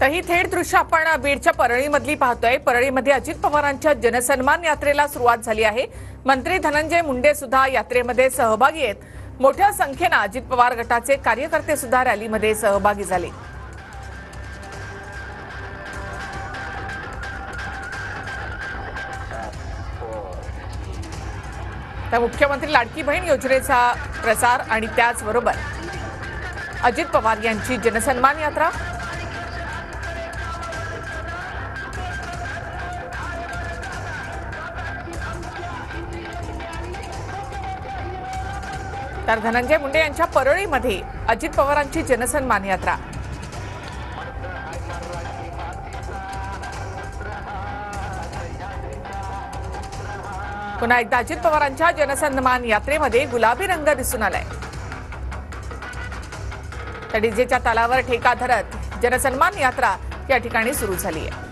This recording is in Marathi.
तर ही थेट दृश्य आपण बीडच्या परळीमधली पाहतोय। परळीमध्ये अजित पवारांच्या जनसन्मान यात्रेला सुरुवात झाली आहे। मंत्री धनंजय मुंडे सुद्धा यात्रेमध्ये सहभागी आहेत। मोठ्या संख्येने अजित पवार गटाचे कार्यकर्ते सुद्धा रॅलीमध्ये सहभागी झाले। तर मुख्यमंत्री लाडकी बहीण योजनेचा प्रसार आणि त्याचबरोबर अजित पवार यांची जनसन्मान यात्रा। तर धनंजय मुंडे यांच्या परळीमध्ये अजित पवारांची जनसन्मान यात्रा। पुन्हा एकदा अजित पवारांच्या जनसन्मान यात्रेमध्ये गुलाबी रंग दिसून आलाय। तर डीजेच्या तालावर ठेका धरत जनसन्मान यात्रा या ठिकाणी सुरू झाली आहे।